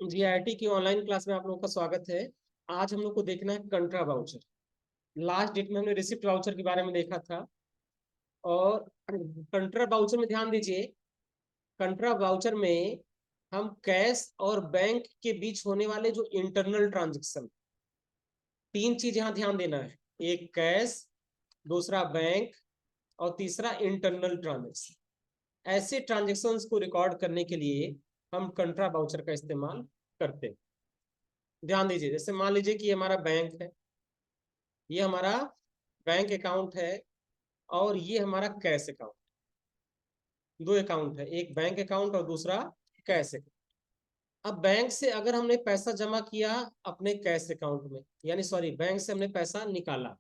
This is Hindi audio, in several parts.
जी आईटी की ऑनलाइन क्लास में आप लोगों का स्वागत है। आज हम लोग को देखना है कंट्रा वाउचर। लास्ट डेट में हमने रिसिप्ट वाउचर के बारे में देखा था। और कंट्रा वाउचर में ध्यान दीजिए। कंट्रा वाउचर में हम कैश और बैंक के बीच होने वाले जो इंटरनल ट्रांजेक्शन, तीन चीज यहाँ ध्यान देना है। एक कैश, दूसरा बैंक और तीसरा इंटरनल ट्रांजेक्शन। ऐसे ट्रांजेक्शन्स को रिकॉर्ड करने के लिए हम कंट्रा वाउचर का इस्तेमाल करते हैं। ध्यान दीजिए, जैसे मान लीजिए कि ये हमारा बैंक है, ये हमारा बैंक अकाउंट है और ये हमारा कैश अकाउंट। दो अकाउंट है, एक बैंक अकाउंट और दूसरा कैश अकाउंट। अब बैंक से अगर हमने पैसा जमा किया अपने कैश अकाउंट में, यानी सॉरी, बैंक से हमने पैसा निकाला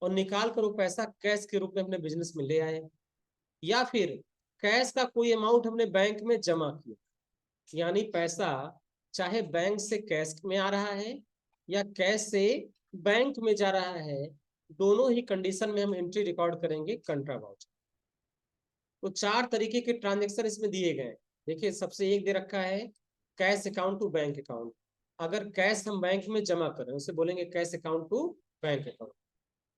और निकाल कर वो पैसा कैश के रूप में अपने बिजनेस में ले आए, या फिर कैश का कोई अमाउंट हमने बैंक में जमा किया, यानी पैसा चाहे बैंक से कैश में आ रहा है या कैश से बैंक में जा रहा है, दोनों ही कंडीशन में हम एंट्री रिकॉर्ड करेंगे कंट्रा वाउचर। तो चार तरीके के ट्रांजेक्शन इसमें दिए गए हैं। देखिए, सबसे एक दे रखा है cash account to bank account. अगर कैश हम बैंक में जमा कर रहे हैं उसे बोलेंगे cash account to bank account.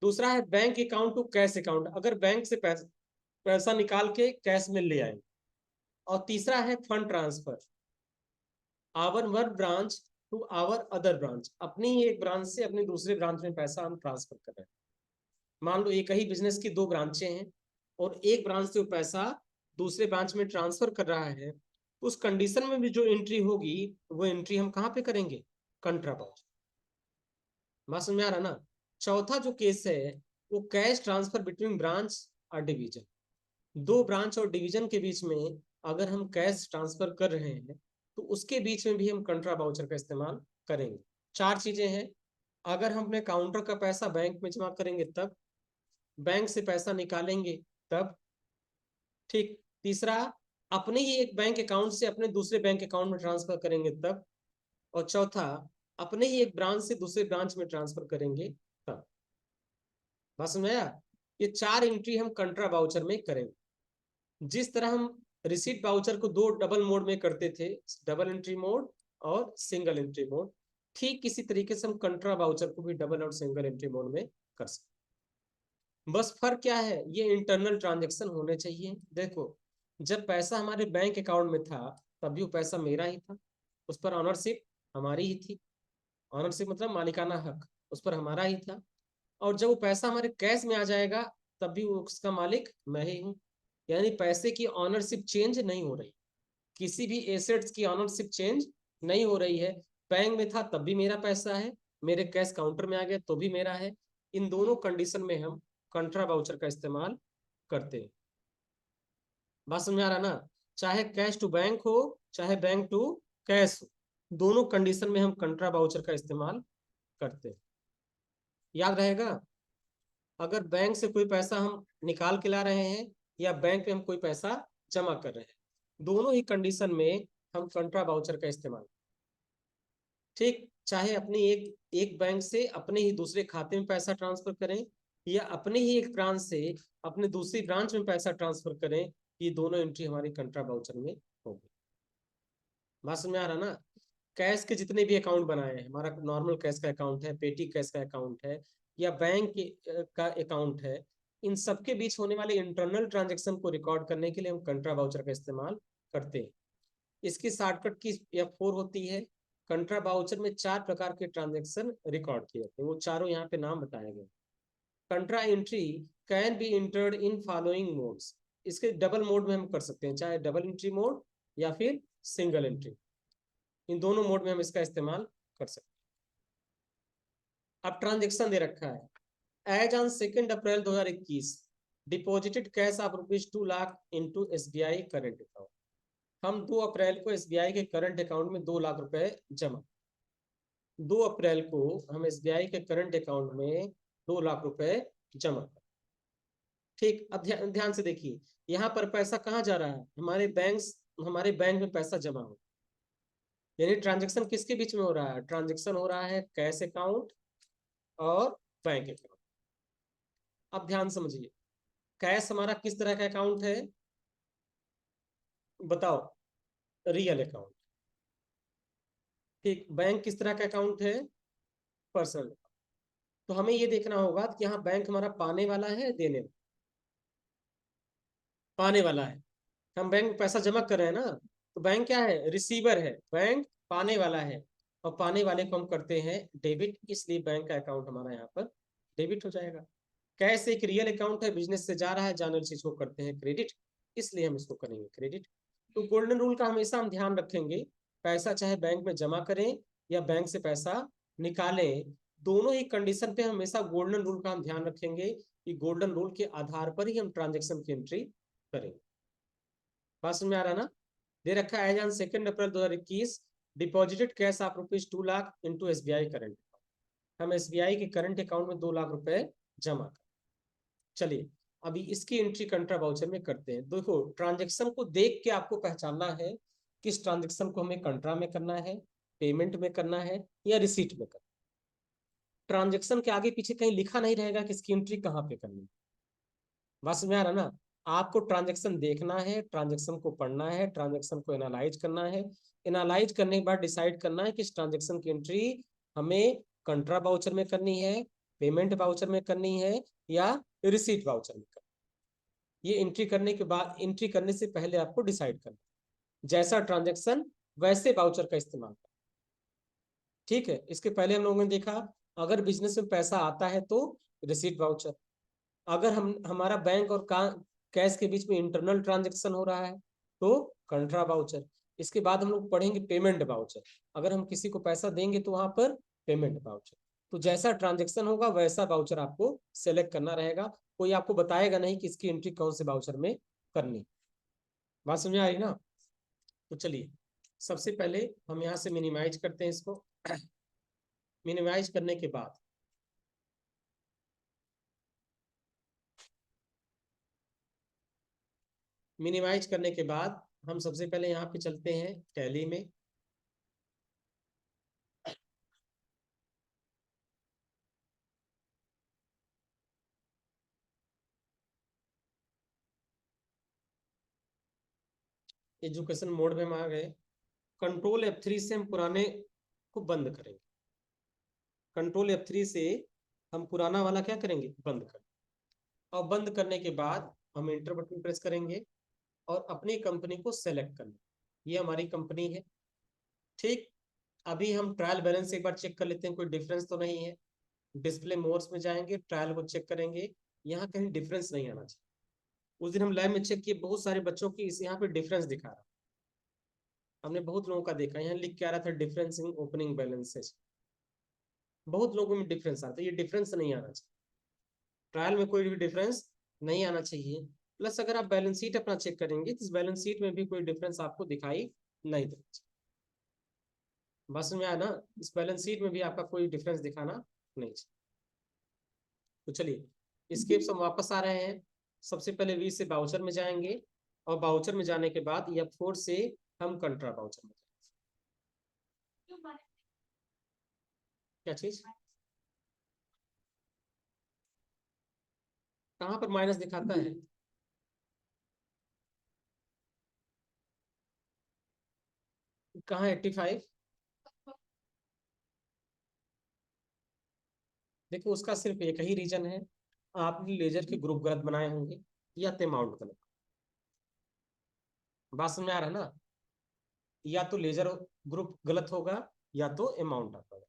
दूसरा है bank account to cash account, अगर बैंक से पैसा निकाल के कैश में ले आए। और तीसरा है fund transfer, our one branch to our other branch, अपनी ही एक ब्रांच से अपनी दूसरे ब्रांच में पैसा हम ट्रांसफर कर रहे हैं। मान लो एक ही बिजनेस की दो ब्रांचें हैं और एक ब्रांच से वो पैसा दूसरे ब्रांच में ट्रांसफर कर रहा है, उस कंडीशन में भी जो एंट्री होगी वो एंट्री हम कहाँ पे करेंगे? कंट्रा वाउचर। बात समझ में आ रहा ना? चौथा जो केस है वो कैश ट्रांसफर बिटवीन ब्रांच और डिवीजन। दो ब्रांच और डिवीजन के बीच में अगर हम कैश ट्रांसफर कर रहे हैं तो उसके बीच में भी हम कंट्रा वाउचर का इस्तेमाल करेंगे। चार चीजें हैं। अगर हम अपने काउंटर का पैसा बैंक में जमा करेंगे तब, बैंक से पैसा निकालेंगे तब, ठीक। तीसरा, अपने ही एक बैंक अकाउंट से अपने दूसरे बैंक अकाउंट में ट्रांसफर करेंगे तब। और चौथा, अपने ही एक ब्रांच से दूसरे ब्रांच में ट्रांसफर करेंगे तब। बात समझ आया? ये चार एंट्री हम कंट्रा वाउचर में करेंगे। जिस तरह हम रिसीट वाउचर को दो डबल मोड में करते थे, डबल एंट्री मोड और सिंगल एंट्री मोड, ठीक इसी तरीके से हम कंट्रा वाउचर को भी डबल और सिंगल एंट्री मोड में कर सकते। बस फर्क क्या है, ये इंटरनल ट्रांजेक्शन होने चाहिए। देखो, जब पैसा हमारे बैंक अकाउंट में था तभी वो पैसा मेरा ही था, उस पर ऑनरशिप हमारी ही थी। ऑनरशिप मतलब मालिकाना हक उस पर हमारा ही था। और जब वो पैसा हमारे कैश में आ जाएगा तब भी उसका मालिक मैं ही हूँ। यानी पैसे की ऑनरशिप चेंज नहीं हो रही, किसी भी एसेट्स की ऑनरशिप चेंज नहीं हो रही है। बैंक में था तब भी मेरा पैसा है, मेरे कैश काउंटर में आ गया तो भी मेरा है। इन दोनों कंडीशन में हम कंट्रा वाउचर का इस्तेमाल करते हैं। बात समझ आ रहा ना? चाहे कैश टू बैंक हो चाहे बैंक टू कैश हो, दोनों कंडीशन में हम कंट्रा वाउचर का इस्तेमाल करते हैं। याद रहेगा? अगर बैंक से कोई पैसा हम निकाल के ला रहे हैं या बैंक में हम कोई पैसा जमा कर रहे हैं, दोनों ही कंडीशन में हम कंट्रा वाउचर का इस्तेमाल, ठीक। चाहे अपने एक एक बैंक से अपने ही दूसरे खाते में पैसा ट्रांसफर करें या अपने ही एक ब्रांच से अपने दूसरी ब्रांच में पैसा ट्रांसफर करें, ये दोनों एंट्री हमारी कंट्रा वाउचर में होगी। बात समझ में आ रहा ना? कैश के जितने भी अकाउंट बनाए हैं, हमारा नॉर्मल कैश का अकाउंट है, पेटी कैश का अकाउंट है या बैंक का अकाउंट है, इन सबके बीच होने वाले इंटरनल ट्रांजेक्शन को रिकॉर्ड करने के लिए हम कंट्रा वाउचर का इस्तेमाल करते हैं। इसकी शॉर्टकट की F4 होती है। कंट्रा वाउचर में चार प्रकार के ट्रांजेक्शन रिकॉर्ड किए जाते हैं, वो चारों यहाँ पे नाम बताए गए। Contra entry can be entered in following modes. इसके डबल मोड में हम कर सकते हैं, चाहे डबल एंट्री मोड या फिर सिंगल एंट्री, इन दोनों मोड में हम इसका इस्तेमाल कर सकते हैं। अब ट्रांजेक्शन दे रखा है, as on 2 April 2021 deposited cash of ₹2 lakh into SBI current account. हम 2 अप्रैल को SBI के करंट अकाउंट में 2 लाख रुपए जमा, 2 अप्रैल को हम SBI के करंट अकाउंट में 2 लाख रुपए जमा, ठीक। अब ध्यान से देखिए, यहाँ पर पैसा कहाँ जा रहा है? हमारे बैंक में पैसा जमा हो, यानी ट्रांजेक्शन किसके बीच में हो रहा है? ट्रांजेक्शन हो रहा है कैश अकाउंट और बैंक अकाउंट। अब ध्यान समझिए, कैश हमारा किस तरह का अकाउंट है बताओ? Real account. ठीक, बैंक किस तरह का अकाउंट है? पर्सनल। तो हमें ये देखना होगा कि यहाँ बैंक हमारा पाने वाला है, देने पाने वाला है। हम बैंक में पैसा जमा कर रहे हैं ना, तो बैंक क्या है? रिसीवर है। बैंक पाने वाला है, और पाने वाले को हम करते हैं डेबिट, इसलिए बैंक का अकाउंट हमारा यहाँ पर डेबिट हो जाएगा। कैश एक रियल अकाउंट है, बिजनेस से जा रहा है, जाने से इसको करते हैं क्रेडिट, इसलिए हम इसको करेंगे क्रेडिट। तो गोल्डन रूल का हमेशा हम ध्यान रखेंगे, पैसा चाहे बैंक में जमा करें या बैंक से पैसा निकालें, दोनों ही कंडीशन पे हमेशा गोल्डन रूल का हम ध्यान रखेंगे कि गोल्डन रूल के आधार पर ही हम ट्रांजेक्शन की एंट्री करेंगे। बात समझ में आ रहा ना? दे रखा है as on 2 April 2021 deposited cash of ₹2 lakh into SBI current. हम एसबीआई के करंट अकाउंट में 2 लाख रुपए जमा कर। चलिए अभी इसकी एंट्री कंट्रा वाउचर में करते हैं। देखो, ट्रांजेक्शन को देख के आपको पहचानना है किस ट्रांजेक्शन को हमें कंट्रा में करना है, पेमेंट में करना है या रिसीट में करना। ट्रांजेक्शन के आगे पीछे कहीं लिखा नहीं रहेगा कि इसकी एंट्री कहाँ पे करनी है। बस में आ रहा ना? आपको ट्रांजेक्शन देखना है, ट्रांजेक्शन को पढ़ना है, ट्रांजेक्शन को एनालाइज करना है। एनालाइज करने के बाद डिसाइड करना है कि इस ट्रांजेक्शन की एंट्री हमें कंट्रा वाउचर में करनी है, पेमेंट वाउचर में करनी है या रिसीट वाउचर में करनी है। ये एंट्री करने के बाद, एंट्री करने से पहले आपको डिसाइड करना है। जैसा ट्रांजेक्शन वैसे वाउचर का इस्तेमाल करना। ठीक है, इसके पहले हम लोगों ने देखा, अगर बिजनेस में पैसा आता है तो रिसीट वाउचर। अगर हम हमारा बैंक और कैश के बीच में इंटरनल ट्रांजेक्शन हो रहा है तो कंट्रा वाउचर। इसके बाद हम लोग पढ़ेंगे पेमेंट वाउचर। अगर हम किसी को पैसा देंगे तो वहां पर पेमेंट वाउचर। तो जैसा ट्रांजेक्शन होगा वैसा वाउचर आपको सेलेक्ट करना रहेगा। कोई आपको बताएगा नहीं कि इसकी एंट्री कौन से वाउचर में करनी। बात समझ में आ रही ना? तो चलिए सबसे पहले हम यहाँ से मिनिमाइज करते हैं इसको। मिनिमाइज करने के बाद हम सबसे पहले यहाँ पे चलते हैं टैली में। एजुकेशन मोड में हम आ गए। कंट्रोल F3 से हम पुराने को बंद करेंगे। कंट्रोल F3 से हम पुराना वाला क्या करेंगे? बंद करेंगे। और बंद करने के बाद हम एंटर बटन प्रेस करेंगे और अपनी कंपनी को सेलेक्ट करना। ये हमारी कंपनी है। ठीक, अभी हम ट्रायल बैलेंस एक बार चेक कर लेते हैं, कोई डिफरेंस तो नहीं है। डिस्प्ले मोड्स में जाएंगे, ट्रायल को चेक करेंगे, यहाँ कहीं डिफरेंस नहीं आना चाहिए। उस दिन हम लैब में चेक किए, बहुत सारे बच्चों की इस यहाँ पे डिफरेंस दिखा रहा। हमने बहुत लोगों का देखा, यहाँ लिख के आ रहा था डिफरेंस इन ओपनिंग बैलेंसेज। बहुत लोगों में डिफरेंस आता है, ये डिफरेंस नहीं आना चाहिए। ट्रायल में कोई भी डिफरेंस नहीं आना चाहिए। प्लस अगर आप बैलेंस शीट अपना चेक करेंगे तो इस बैलेंस शीट में भी कोई डिफरेंस आपको दिखाई नहीं देना चाहिए। बस में आया ना? इस बैलेंस शीट में भी आपका कोई डिफरेंस दिखाना नहीं चाहिए। तो चलिए इसके हम वापस आ रहे हैं। सबसे पहले वी से बाउचर में जाएंगे, और बाउचर में जाने के बाद F4 से हम कंट्रा बाउचर में जाएंगे। क्या चीज? कहाँ पर माइनस दिखाता है? कहाँ 85? देखो उसका सिर्फ एक ही रीजन है, आपने लेजर के ग्रुप गलत बनाए होंगे या तो अमाउंट गलत। बात समझ में आ रहा है ना? या तो लेजर ग्रुप गलत होगा या तो अमाउंट आपका गलत।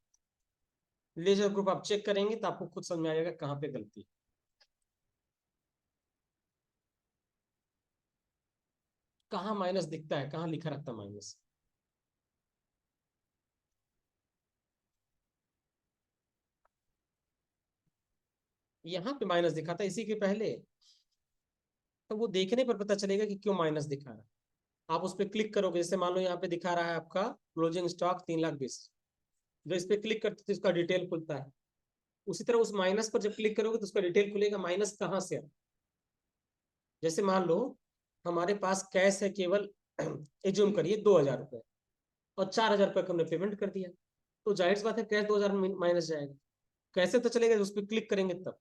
लेजर ग्रुप आप चेक करेंगे तो आपको खुद समझ में आ जाएगा कहाँ पे गलती है। कहाँ माइनस दिखता है, कहाँ लिखा रहता है माइनस? यहाँ पे माइनस दिखाता है इसी के पहले। तो वो देखने पर पता चलेगा कि क्यों माइनस दिखा रहा है। आप उस पर क्लिक करोगे, जैसे मान लो यहाँ पे दिखा रहा है आपका क्लोजिंग स्टॉक 3,20,000। जब इस पे क्लिक करते तो इसका डिटेल खुलता है। उसी तरह उस माइनस पर जब क्लिक करोगे तो उसका डिटेल खुलेगा, माइनस कहाँ से है। जैसे मान लो हमारे पास कैश है केवल एज्यूम करिए 2,000 रुपये, और 4,000 रुपये का हमने पेमेंट कर दिया, तो जाहिर सी बात है कैश 2,000 माइनस जाएगा। कैसे तो चलेगा? उस पर क्लिक करेंगे तब।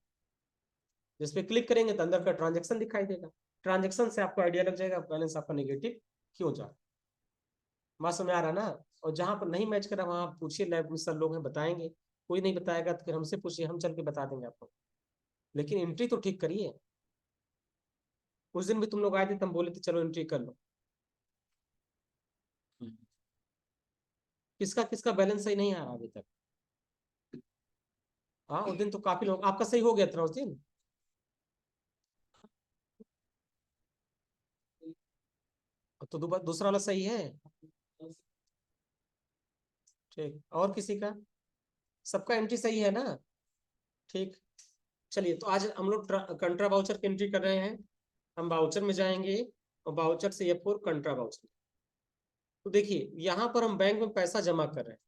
जिस पे क्लिक करेंगे तो अंदर का ट्रांजेक्शन दिखाई देगा। ट्रांजेक्शन से आपको आइडिया लग जाएगा बैलेंस आपका नेगेटिव क्यों जा रहा है। बात समझ आ रहा ना? और जहां पर नहीं मैच करा वहां पूछिए, लैब में सर लोग हैं बताएंगे, कोई नहीं बताएगा तो फिर हमसे पूछिए, हम चल के बता देंगे आपको, लेकिन एंट्री तो ठीक करिए। उस दिन भी तुम लोग आए थे, तुम बोले थे चलो एंट्री कर लो। किसका किसका बैलेंस सही नहीं आ रहा अभी तक? हाँ उस दिन तो काफी लोग, आपका सही हो गया था उस दिन। तो दूसरा वाला सही है। ठीक, और किसी का? सबका एंट्री सही है ना? ठीक। चलिए, तो आज हम लोग कंट्रा वाउचर की एंट्री कर रहे हैं। हम वाउचर में जाएंगे और वाउचर से F4 कंट्रा वाउचर। तो देखिए यहाँ पर हम बैंक में पैसा जमा कर रहे हैं,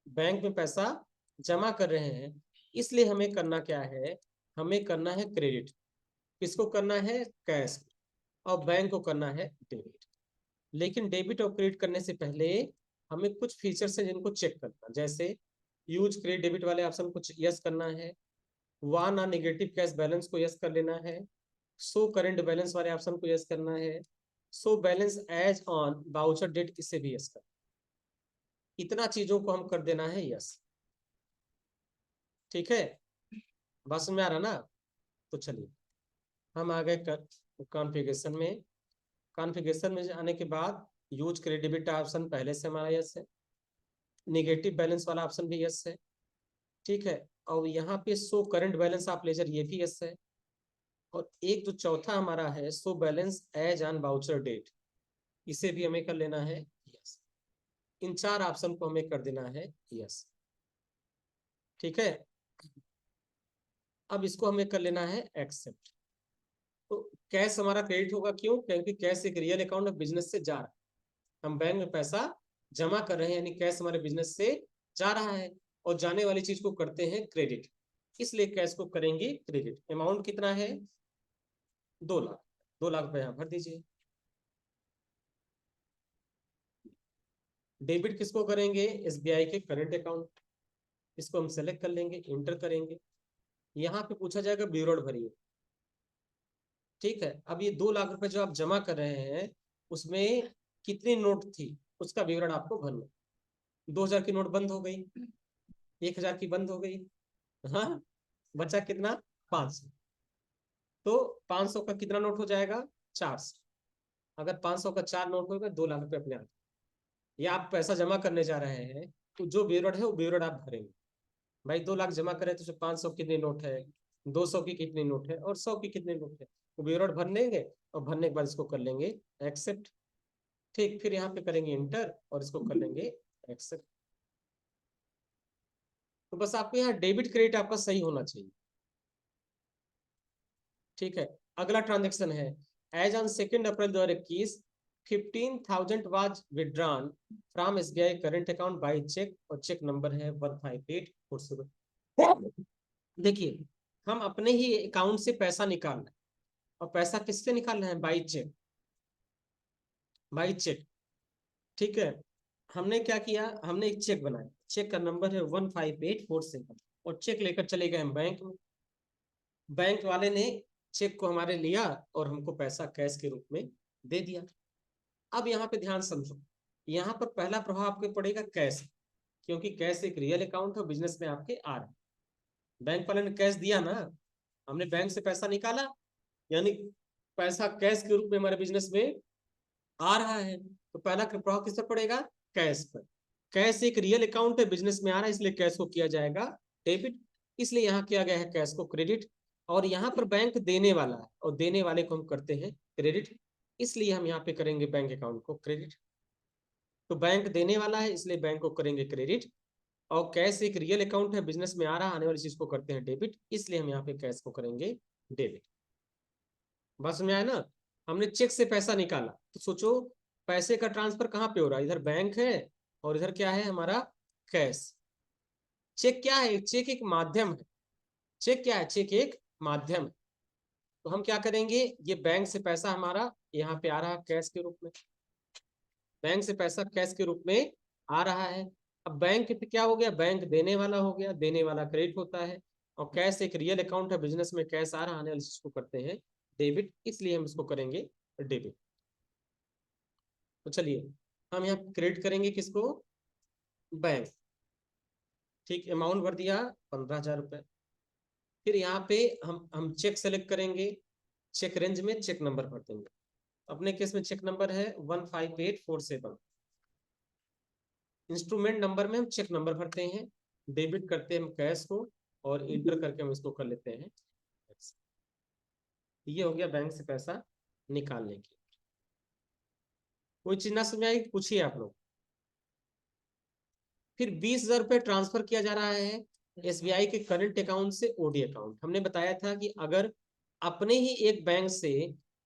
बैंक में पैसा जमा कर रहे हैं, इसलिए हमें करना क्या है, हमें करना है क्रेडिट। किसको करना है? कैश। और बैंक को करना है डेबिट। लेकिन डेबिट और क्रेडिट करने से पहले हमें कुछ फीचर्स हैं जिनको चेक करना, जैसे यूज क्रेडिट डेबिट वाले ऑप्शन को यस करना है, वन और नेगेटिव कैश बैलेंस को यस कर लेना है, शो करंट बैलेंस वाले ऑप्शन को यस करना है, show balance as on voucher date इसे भी यस कर, इतना चीजों को हम कर देना है यस। ठीक है, बस में आ रहा ना? तो चलिए हम आ गए कॉन्फ़िगरेशन में। कॉन्फ़िगरेशन में आने के बाद यूज क्रेडिट डेबिट ऑप्शन पहले से हमारा यस है, नेगेटिव बैलेंस वाला ऑप्शन भी यस है। ठीक है, और यहाँ पे show current balance of ledger ये भी यस है, और एक जो चौथा हमारा है show balance as on voucher date, इसे भी हमें कर लेना है यस। इन चार ऑप्शन को हमें कर देना है यस। ठीक है, अब इसको हमें कर लेना है एक्सेप्ट। तो कैश हमारा क्रेडिट होगा, क्यों? क्योंकि कैश एक रियल अकाउंट ऑफ बिजनेस से जा रहा है, हम बैंक में पैसा जमा कर रहे हैं, यानी कैश हमारे बिजनेस से जा रहा है, और जाने वाली चीज को करते हैं क्रेडिट, इसलिए कैश को करेंगे क्रेडिट। अमाउंट कितना है? 2 लाख। 2 लाख रुपए यहाँ भर दीजिए। डेबिट किसको करेंगे? SBI के करंट अकाउंट, इसको हम सेलेक्ट कर लेंगे, इंटर करेंगे। यहाँ पे पूछा जाएगा विवरण भरिए। ठीक है, अब ये 2 लाख रुपए जो आप जमा कर रहे हैं, उसमें कितनी नोट थी उसका विवरण आपको भरना। 2,000 की नोट बंद हो गई, 1,000 की बंद हो गई, हाँ, बचा कितना? 500। तो 500 का कितना नोट हो जाएगा? 400। अगर 500 का 4 नोट होगा, 2 लाख रुपए अपने आप। या आप पैसा जमा करने जा रहे हैं, तो जो विवरण है वो विवरण आप भरेंगे। भाई 2 लाख जमा करे तो 500 कितनी नोट है, 200 की कितनी नोट है, और 100 की कितनी नोट है, वो विवरण भर लेंगे, और भरने के बाद इसको कर लेंगे एक्सेप्ट। ठीक, फिर यहाँ पे करेंगे इंटर और इसको कर लेंगे एक्सेप्ट। तो बस आपको यहाँ डेबिट क्रेडिट आपका सही होना चाहिए। ठीक है, अगला ट्रांजेक्शन है, as on 2 April 2021 15,000 was withdrawn from SBI current account by cheque, और चेक नंबर है 15847। देखिए, हम अपने ही अकाउंट से पैसा निकाल रहे हैं, और पैसा किससे निकाल रहे हैं? By cheque, by cheque. ठीक है, हमने क्या किया, हमने एक चेक बनाया, चेक का नंबर है 15847, और चेक लेकर चले गए हम बैंक में। बैंक वाले ने चेक को हमारे लिया और हमको पैसा कैश के रूप में दे दिया। अब यहाँ पे ध्यान समझो, यहाँ पर पहला प्रभाव आपको पड़ेगा कैश, क्योंकि कैश एक रियल अकाउंट है, बिजनेस में आपके आ रहा है। बैंक वाले ने कैश दिया ना, हमने बैंक से पैसा निकाला, यानी पैसा कैश के रूप में हमारे बिजनेस में आ रहा है। तो पहला प्रभाव किस पर पड़ेगा? कैश पर। कैश एक रियल अकाउंट है, बिजनेस में आ रहा है, इसलिए कैश को किया जाएगा डेबिट, इसलिए यहाँ किया गया है कैश को क्रेडिट। और यहाँ पर बैंक देने वाला है, और देने वाले को हम करते हैं क्रेडिट, इसलिए हम यहाँ पे करेंगे बैंक अकाउंट को क्रेडिट। तो बैंक देने वाला है, इसलिए बैंक को करेंगे क्रेडिट, और कैश एक रियल अकाउंट है, बिजनेस में आ रहा, आने वाली चीज को करते हैं डेबिट, इसलिए हम यहाँ पे कैश को करेंगे डेबिट। बस में आया ना? हमने चेक से पैसा निकाला, तो सोचो पैसे का ट्रांसफर कहाँ पे हो रहा है? इधर बैंक है, और इधर क्या है हमारा? कैश। चेक क्या है? चेक एक माध्यम है। चेक क्या है? चेक एक माध्यम है। तो हम क्या करेंगे, ये बैंक से पैसा हमारा यहाँ पे आ रहा है कैश के रूप में, बैंक से पैसा कैश के रूप में आ रहा है। अब बैंक पे क्या हो गया? बैंक देने वाला हो गया, देने वाला क्रेडिट होता है, और कैश एक रियल अकाउंट है, बिजनेस में कैश आ रहा, आने वाली चीज को करते हैं डेबिट, इसलिए हम इसको करेंगे डेबिट। तो चलिए हम यहाँ क्रेडिट करेंगे किसको? बैंक, ठीक, अमाउंट भर दिया 15,000 रुपए। फिर यहाँ पे हम चेक सेलेक्ट करेंगे, चेक रेंज में चेक नंबर भर देंगे। अपने केस में चेक नंबर है 15847। इंस्ट्रूमेंट नंबर में हम चेक नंबर भरते हैं, डेबिट करते हैं हम कैश को, और इंटर करके हम इसको कर लेते हैं। ये हो गया बैंक से पैसा निकालने की। कोई चीज ना समझ आई, पूछिए आप लोग। फिर 20,000 रुपये ट्रांसफर किया जा रहा है एसबीआई के करंट अकाउंट से ओडी अकाउंट। हमने बताया था कि अगर अपने ही एक बैंक से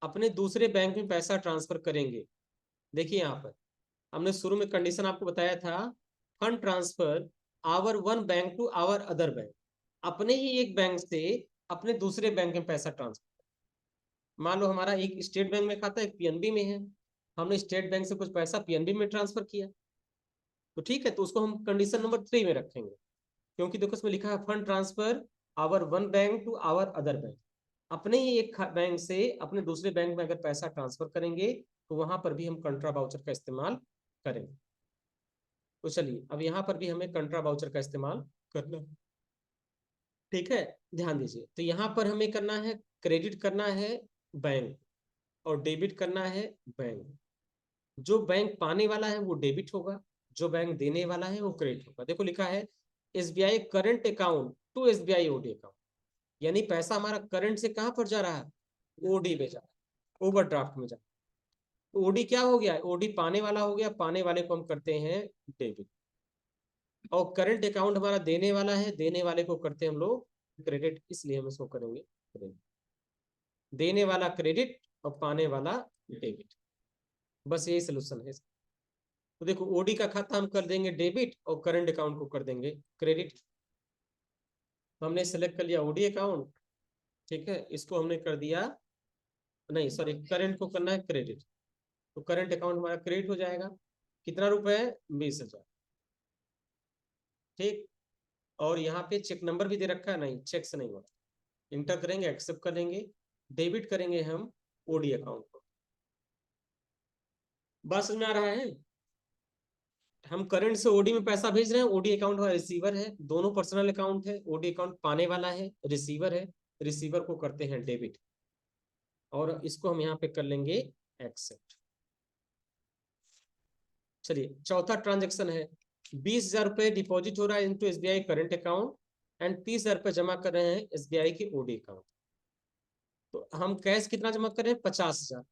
अपने दूसरे बैंक में पैसा ट्रांसफर करेंगे, देखिए यहाँ पर हमने शुरू में कंडीशन आपको बताया था, fund transfer our one bank to our other bank. अपने ही एक बैंक से अपने दूसरे बैंक में पैसा ट्रांसफर, मान लो हमारा एक स्टेट बैंक में खाता है, एक पीएनबी में है, हमने स्टेट बैंक से कुछ पैसा पीएनबी में ट्रांसफर किया, तो ठीक है, तो उसको हम कंडीशन नंबर 3 में रखेंगे, क्योंकि देखो उसमें लिखा है fund transfer our one bank to our other bank. अपने ही एक बैंक से अपने दूसरे बैंक में अगर पैसा ट्रांसफर करेंगे तो वहां पर भी हम कंट्रा वाउचर का इस्तेमाल करेंगे। तो चलिए अब यहाँ पर भी हमें कंट्रा वाउचर का इस्तेमाल करना, ठीक है, ध्यान दीजिए। तो यहाँ पर हमें करना है, क्रेडिट करना है बैंक और डेबिट करना है बैंक। जो बैंक पाने वाला है वो डेबिट होगा, जो बैंक देने वाला है वो क्रेडिट होगा। देखो लिखा है SBI current account to SBI OD account, यानी पैसा हमारा करंट से कहां पर जा रहा है, ओडी में जा रहा है, ओवरड्राफ्ट में जा रहा है। ओडी क्या हो गया, ओडी पाने वाला हो गया, पाने वाले को हम करते हैं डेबिट, और करंट अकाउंट हमारा देने वाला है, देने वाले को करते हैं हम लोग क्रेडिट, इसलिए हम इसको करेंगे क्रेडिट। देने वाला क्रेडिट और पाने वाला डेबिट, बस यही सोल्यूशन है। तो देखो ओडी का खाता हम कर देंगे डेबिट और करंट अकाउंट को कर देंगे क्रेडिट। तो हमने सेलेक्ट कर लिया ओडी अकाउंट, ठीक है, इसको हमने कर दिया, नहीं सॉरी, करंट को करना है क्रेडिट, तो करंट अकाउंट हमारा क्रेडिट हो जाएगा। कितना रुपए, 20,000, ठीक। और यहाँ पे चेक नंबर भी दे रखा है, नहीं चेक से नहीं होगा, इंटर करेंगे, एक्सेप्ट करेंगे, डेबिट करेंगे हम ओडी अकाउंट को। बात समझ में आ रहा है, हम करंट से ओडी में पैसा भेज रहे हैं, ओडी अकाउंट हमारा रिसीवर है, दोनों पर्सनल अकाउंट है, ओडी अकाउंट पाने वाला है, रिसीवर है, रिसीवर को करते हैं डेबिट, और इसको हम यहाँ पे कर लेंगे एक्सेप्ट। चलिए चौथा ट्रांजेक्शन है, 20,000 रुपये डिपॉजिट हो रहा है into SBI current account and 30,000 रुपये जमा कर रहे हैं एसबीआई के ओडी अकाउंट। तो हम कैश कितना जमा कर रहे हैं, 50,000।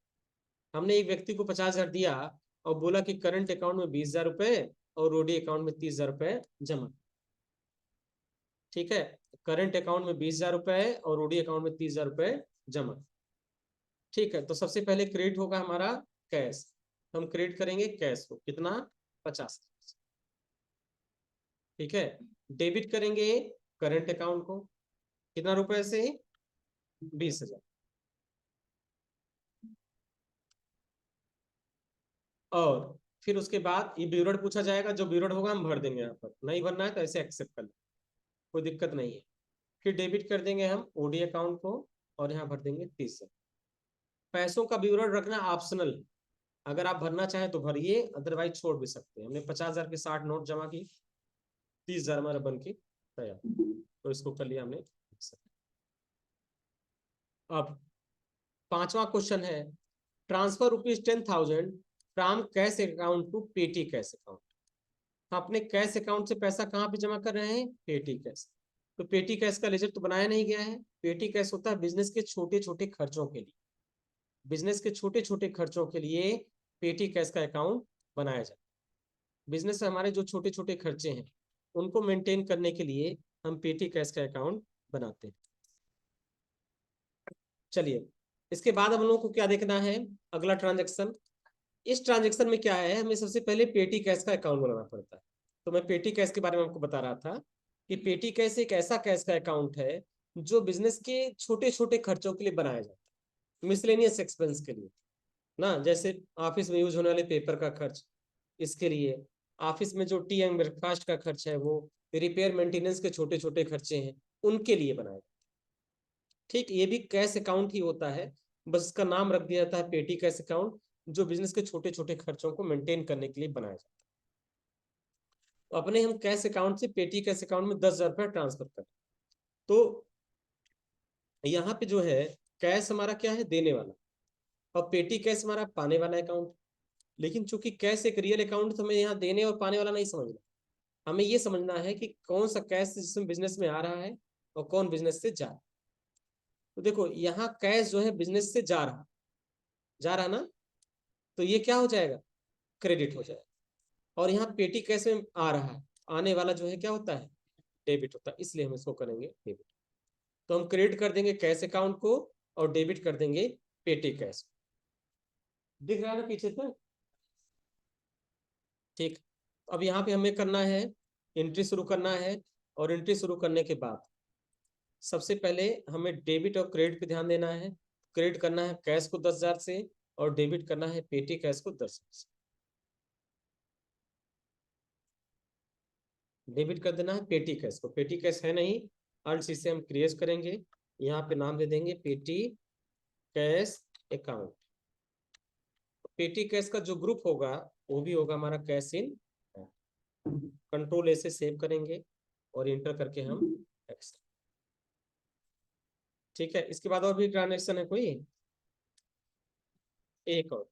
हमने एक व्यक्ति को 50,000 दिया और बोला कि करंट अकाउंट में 20,000 रुपये और ओडी अकाउंट में 30,000 रुपये जमा, ठीक है, करंट अकाउंट में 20,000 रुपये और ओडी अकाउंट में 30,000 रुपये जमा, ठीक है। तो सबसे पहले क्रेडिट होगा हमारा कैश, हम क्रेडिट करेंगे कैश को, कितना, 50, ठीक है। डेबिट करेंगे करंट अकाउंट को, कितना रुपए से, 20,000, और फिर उसके बाद ये विवरण पूछा जाएगा, जो विवरण होगा हम भर देंगे, यहाँ पर नहीं भरना है तो ऐसे एक्सेप्ट कर लें, कोई दिक्कत नहीं है। फिर डेबिट कर देंगे हम ओडी अकाउंट को और यहाँ भर देंगे 30,000। पैसों का विवरण रखना ऑप्शनल है, अगर आप भरना चाहें तो भरिए, अदरवाइज छोड़ भी सकते हैं। हमने 50,000 के 60 नोट जमा की, 30,000 हमारा बन के तैयार, तो इसको कर लिया हमने। अब पांचवा क्वेश्चन है, transfer ₹10,000 from cash account to petty cash account. हम अपने कैश अकाउंट से पैसा कहाँ पे जमा कर रहे हैं, पेटी कैश। तो पेटी कैश का लेजर तो बनाया नहीं गया है, पेटी कैश होता है बिजनेस के छोटे छोटे खर्चों के लिए, बिजनेस के छोटे छोटे खर्चों के लिए पेटी कैश का अकाउंट बनाया जाता है। बिजनेस से हमारे जो छोटे छोटे खर्चे हैं उनको मेंटेन करने के लिए हम पेटी कैश का अकाउंट बनाते हैं। चलिए इसके बाद हम लोगों को क्या देखना है, अगला ट्रांजेक्शन। इस ट्रांजेक्शन में क्या है, हमें सबसे पहले पेटी कैश का अकाउंट बनाना पड़ता है। तो मैं पेटी कैश के बारे में आपको बता रहा था कि पेटी कैश एक ऐसा कैश का अकाउंट है जो बिजनेस के छोटे छोटे खर्चों के लिए बनाया जाता है, मिसलेनियस एक्सपेंस के लिए ना, जैसे ऑफिस में यूज होने वाले पेपर का खर्च, इसके लिए ऑफिस में जो टी एंड ब्रेकफास्ट का खर्च है, वो रिपेयर मेंटेनेंस के छोटे छोटे खर्चे हैं, उनके लिए बनाया, ठीक। ये भी कैश अकाउंट ही होता है, बस इसका नाम रख दिया जाता है पेटी कैश अकाउंट, जो बिजनेस के छोटे छोटे खर्चों को मेंटेन करने के लिए बनाया जाता है। अपने हम कैश अकाउंट से पेटी कैश अकाउंट में 10,000 रुपया ट्रांसफर कर, तो यहाँ पे जो है कैश हमारा क्या है, देने वाला, और पेटी कैश हमारा पाने वाला अकाउंट। लेकिन चूंकि कैश एक रियल अकाउंट, तो हमें यहाँ देने और पाने वाला नहीं समझना, हमें ये समझना है कि कौन सा कैश जिसमें बिजनेस में आ रहा है और कौन बिजनेस से जा रहा है। तो देखो यहाँ कैश जो है बिजनेस से जा रहा ना, तो ये क्या हो जाएगा, क्रेडिट हो जाएगा। और यहाँ पेटी कैश में आ रहा है, आने वाला जो है क्या होता है, डेबिट होता है, इसलिए हम इसको करेंगे डेबिट। तो हम क्रेडिट कर देंगे कैश अकाउंट को और डेबिट कर देंगे पेटी कैश। दिख रहा है ना पीछे तक, ठीक। अब यहाँ पे हमें करना है, एंट्री शुरू करना है, और एंट्री शुरू करने के बाद सबसे पहले हमें डेबिट और क्रेडिट पे ध्यान देना है। क्रेडिट करना है कैश को 10,000 से, और डेबिट करना है पेटी कैश को 10,000 से। डेबिट कर देना है पेटी कैश को, पेटी कैश है नहीं, अल्ट इसे हम क्रिएट करेंगे, यहाँ पे नाम दे देंगे पेटी कैश अकाउंट। पेटी कैश का जो ग्रुप होगा वो भी होगा हमारा कैश इन। कंट्रोल ए से सेव करेंगे और इंटर करके हम एक्स। ठीक है, इसके बाद और भी ट्रांजेक्शन है कोई, एक और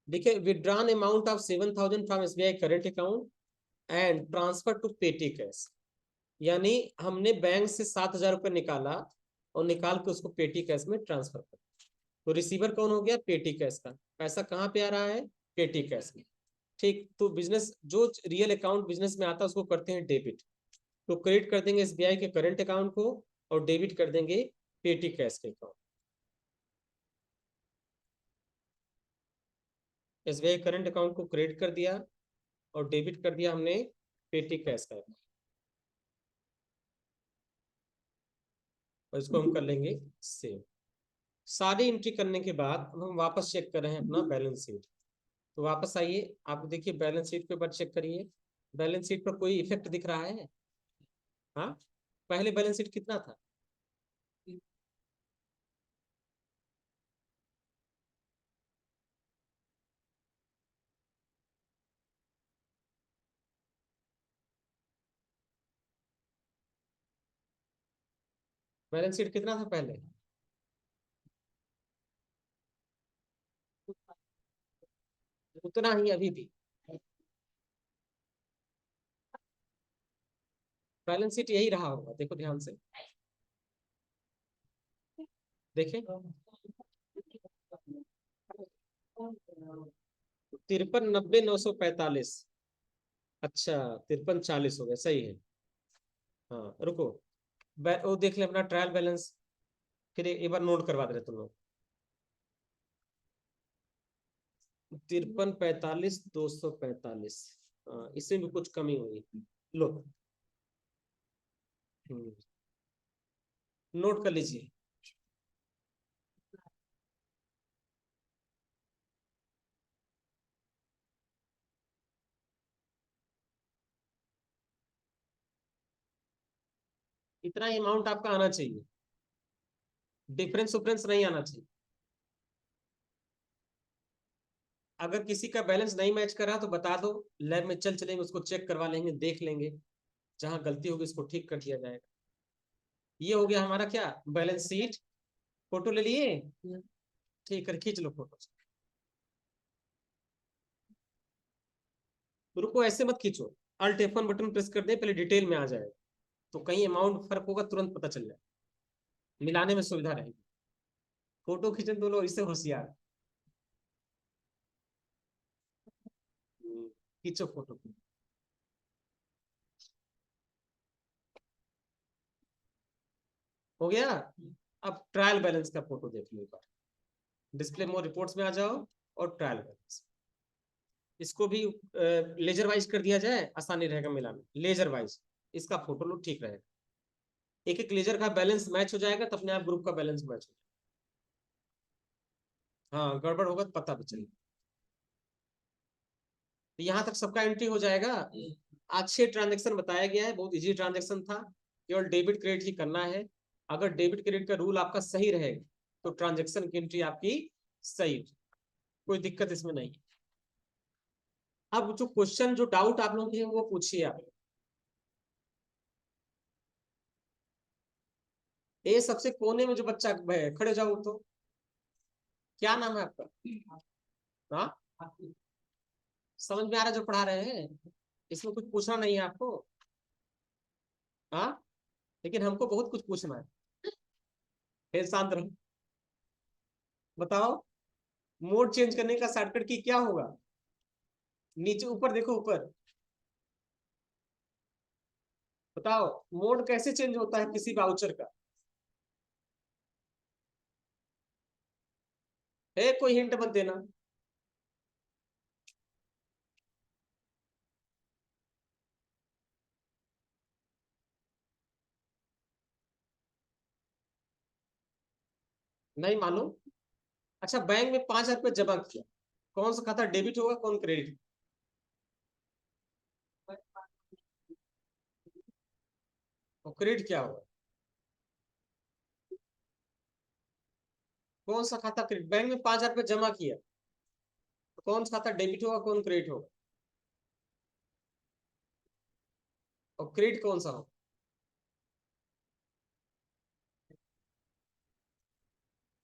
देखिए, withdrawn amount of 7,000 from SBI current account and transfer to petty cash. यानी हमने बैंक से 7,000 रुपये निकाला और निकाल के उसको पेटी कैश में ट्रांसफर कर। तो रिसीवर कौन हो गया, पेटी कैश का। पैसा कहाँ पे आ रहा है, पेटी कैश में। ठीक, तो बिजनेस जो रियल अकाउंट बिजनेस में आता है उसको करते हैं डेबिट। तो क्रेडिट कर देंगे एसबीआई के करंट अकाउंट को और डेबिट कर देंगे पेटी कैश के अकाउंट। एसबीआई करंट अकाउंट को क्रेडिट कर दिया और डेबिट कर दिया हमने पेटी कैश का अकाउंट, और इसको हम कर लेंगे सेव। सारी एंट्री करने के बाद हम वापस चेक कर रहे हैं अपना बैलेंस शीट। तो वापस आइए, आप देखिए बैलेंस शीट पे बार चेक करिए, बैलेंस शीट पर कोई इफेक्ट दिख रहा है। हाँ, पहले बैलेंस शीट कितना था, बैलेंस शीट कितना था पहले, उतना ही अभी भी। बैलेंस शीट यही रहा होगा, देखो ध्यान से देखें। 53,90,945। अच्छा, 53,40 हो गया, सही है। हाँ रुको, वो देख ले अपना ट्रायल बैलेंस, फिर एक बार नोट करवा दे रहे तुम लोग। 53,45,245, हाँ इसमें भी कुछ कमी हुई। लो, नोट कर लीजिए। इतना अमाउंट आपका आना चाहिए, डिफरेंस उफरेंस नहीं आना चाहिए। अगर किसी का बैलेंस नहीं मैच करा तो बता दो, लैब में चल चलेंगे, उसको चेक करवा लेंगे, देख लेंगे, जहां गलती होगी उसको ठीक कर दिया जाएगा। ये हो गया हमारा क्या, बैलेंस शीट। फोटो ले लिए, ठीक है खींच लो फोटो। रुको ऐसे मत खींचो, अल्ट F1 बटन प्रेस कर दे, पहले डिटेल में आ जाएगा, तो कहीं अमाउंट फर्क होगा तुरंत पता चल जाए, मिलाने में सुविधा रहेगी। फोटो खींचने दो लोग इससे होशियार। खींचो फोटो। हो गया। अब ट्रायल बैलेंस का फोटो देख लो एक बार, डिस्प्ले मोर रिपोर्ट्स में आ जाओ और ट्रायल बैलेंस, इसको भी लेजर वाइज कर दिया जाए, आसानी रहेगा मिलाना, लेजर वाइज इसका फोटो लो, ठीक रहेगा। एक एक लेजर का बैलेंस मैच हो जाएगा तो अपने आप ग्रुप का बैलेंस मैच हो जाएगा। हाँ गड़बड़ होगा तो पता भी चलेगा। तो यहाँ तक सबका एंट्री हो जाएगा। आज 6 ट्रांजेक्शन बताया गया है, बहुत इजी ट्रांजेक्शन था, केवल डेबिट क्रेडिट ही करना है। अगर डेबिट क्रेडिट का रूल आपका सही रहेगा तो ट्रांजेक्शन की एंट्री आपकी सही, कोई दिक्कत इसमें नहीं। अब जो क्वेश्चन जो डाउट आप लोगों के हैं वो पूछिए आप। ये सबसे कोने में जो बच्चा खड़े हो जाओ तो, क्या नाम है आपका? हाँ, समझ में आ रहा है जो पढ़ा रहे हैं? इसमें कुछ पूछना नहीं है आपको? हाँ, लेकिन हमको बहुत कुछ पूछना है। फिर शांत रहो। बताओ, मोड चेंज करने का शॉर्टकट की क्या होगा? नीचे ऊपर देखो, ऊपर बताओ, मोड कैसे चेंज होता है किसी वाउचर का? है कोई हिंट मत देना। नहीं मालूम? अच्छा, बैंक में 5,000 रुपये जमा किया, कौन सा खाता डेबिट होगा, कौन क्रेडिट? और क्रेडिट क्या होगा? कौन सा खाता क्रेडिट? बैंक में 5,000 रुपये जमा किया, तो कौन सा खाता डेबिट होगा, कौन क्रेडिट होगा? और क्रेडिट कौन सा होगा?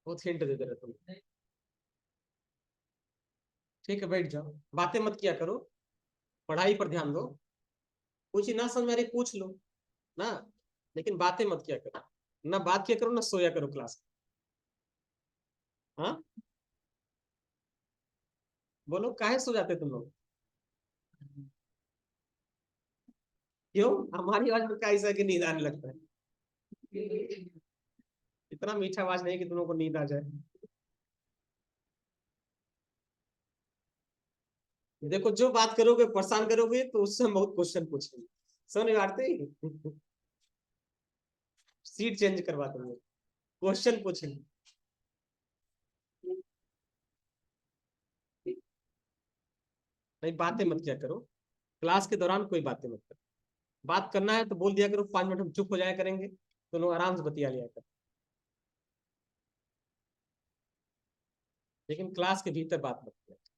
बहुत हिंट दे दे रहे तुम। ठीक है, बैठ जाओ, बातें मत किया करो, पढ़ाई पर ध्यान दो। कुछ ना समझ में आ रही पूछ लो ना, लेकिन बातें मत किया करो। ना बात किया करो, ना सोया करो क्लास में। हाँ, बोलो काहे सो जाते तुम लोग? क्यों? हमारी आवाज में क्या ऐसा है कि नींद आने लगता है? इतना मीठा आवाज नहीं कि तुम लोग को नींद आ जाए। देखो, जो बात करोगे परेशान करोगे तो उससे हम बहुत क्वेश्चन पूछेंगे। समझ में आते ही सीट चेंज करवा देंगे, क्वेश्चन पूछेंगे। नहीं, बातें मत किया करो, क्लास के दौरान कोई बातें मत करो। बात करना है तो बोल दिया करो, 5 मिनट हम चुप हो जाया करेंगे, तो लोग आराम से बतिया लिया कर। लेकिन क्लास के भीतर बात मत किया।